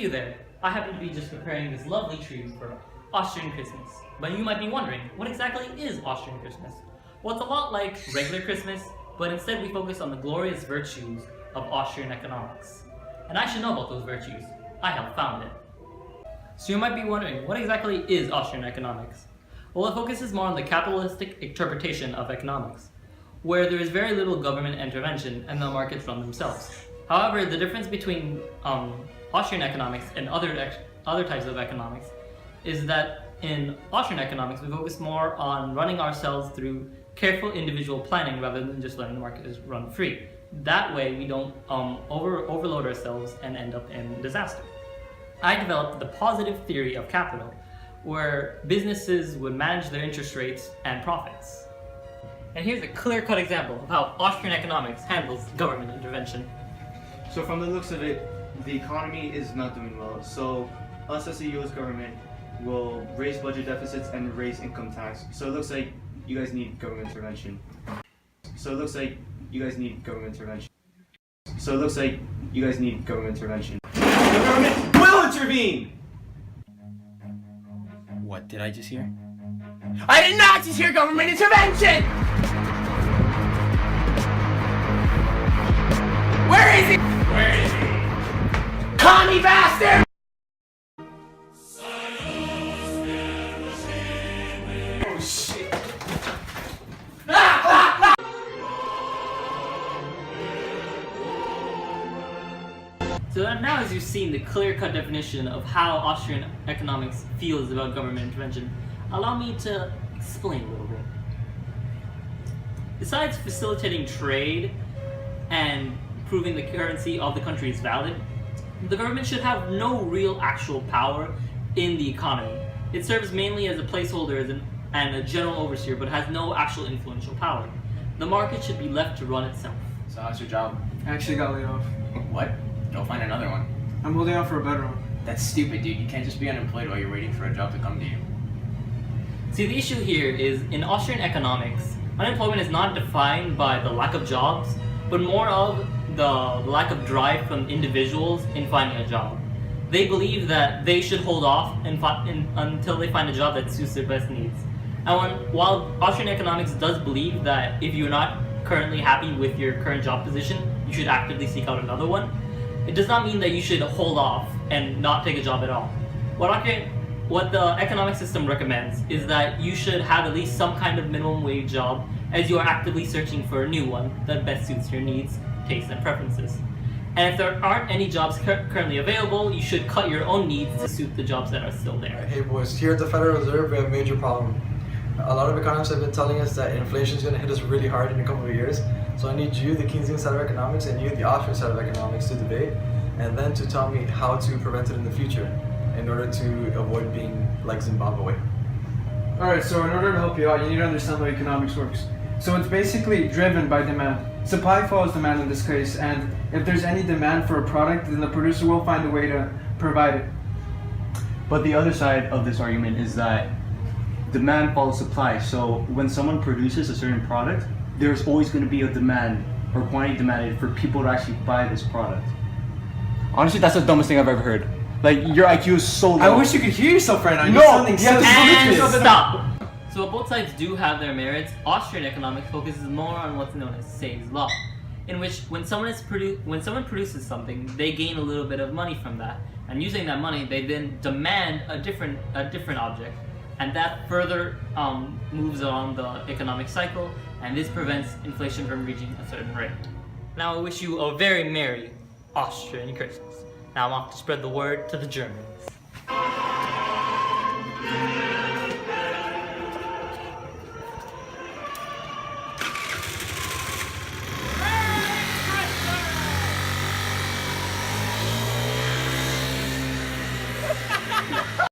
you there. I happen to be just preparing this lovely tree for Austrian Christmas. But you might be wondering, what exactly is Austrian Christmas? Well, it's a lot like regular Christmas, but instead we focus on the glorious virtues of Austrian economics. And I should know about those virtues. I helped found it. So you might be wondering, what exactly is Austrian economics? Well, it focuses more on the capitalistic interpretation of economics, where there is very little government intervention and the markets run themselves. However, the difference between Austrian economics and other types of economics is that in Austrian economics we focus more on running ourselves through careful individual planning rather than just letting the market run free. That way we don't overload ourselves and end up in disaster. I developed the positive theory of capital, where businesses would manage their interest rates and profits. And here's a clear-cut example of how Austrian economics handles government intervention. So from the looks of it, the economy is not doing well. So us as the US government will raise budget deficits and raise income tax. So it looks like you guys need government intervention. So it looks like you guys need government intervention. So it looks like you guys need government intervention. The government will intervene! What did I just hear? I did not just hear government intervention! Where is he? Where is he? Commie bastard! Oh shit. So now as you've seen the clear-cut definition of how Austrian economics feels about government intervention, allow me to explain a little bit. Besides facilitating trade and proving the currency of the country is valid, the government should have no real actual power in the economy. It serves mainly as a placeholder and a general overseer, but has no actual influential power. The market should be left to run itself. So how's your job? I actually got laid off. What? Go find another one. I'm holding out for a better one. That's stupid, dude. You can't just be unemployed while you're waiting for a job to come to you. See, the issue here is, in Austrian economics, unemployment is not defined by the lack of jobs, but more of the lack of drive from individuals in finding a job. They believe that they should hold off until they find a job that suits their best needs. And while Austrian economics does believe that if you're not currently happy with your current job position, you should actively seek out another one, it does not mean that you should hold off and not take a job at all. What the economic system recommends is that you should have at least some kind of minimum wage job as you are actively searching for a new one that best suits your needs, tastes, and preferences. And if there aren't any jobs currently available, you should cut your own needs to suit the jobs that are still there. Hey boys, here at the Federal Reserve we have a major problem. A lot of economists have been telling us that inflation is going to hit us really hard in a couple of years. So I need you, the Keynesian side of economics, and you, the Austrian side of economics, to debate, and then to tell me how to prevent it in the future in order to avoid being like Zimbabwe. Alright, so in order to help you out, you need to understand how economics works. So it's basically driven by demand. Supply follows demand in this case, and if there's any demand for a product, then the producer will find a way to provide it. But the other side of this argument is that demand follows supply. So when someone produces a certain product, there's always going to be a demand or quantity demanded for people to actually buy this product. Honestly, that's the dumbest thing I've ever heard. Like, your IQ is so low. I wish you could hear yourself right now. No, You're sounding so And stupid. stop! So while both sides do have their merits, Austrian economics focuses more on what's known as Say's law, in which when someone produces something, they gain a little bit of money from that, and using that money, they then demand a different object, and that further moves on the economic cycle, and this prevents inflation from reaching a certain rate. Now I wish you a very merry Austrian Christmas. Now I'm off to spread the word to the Germans.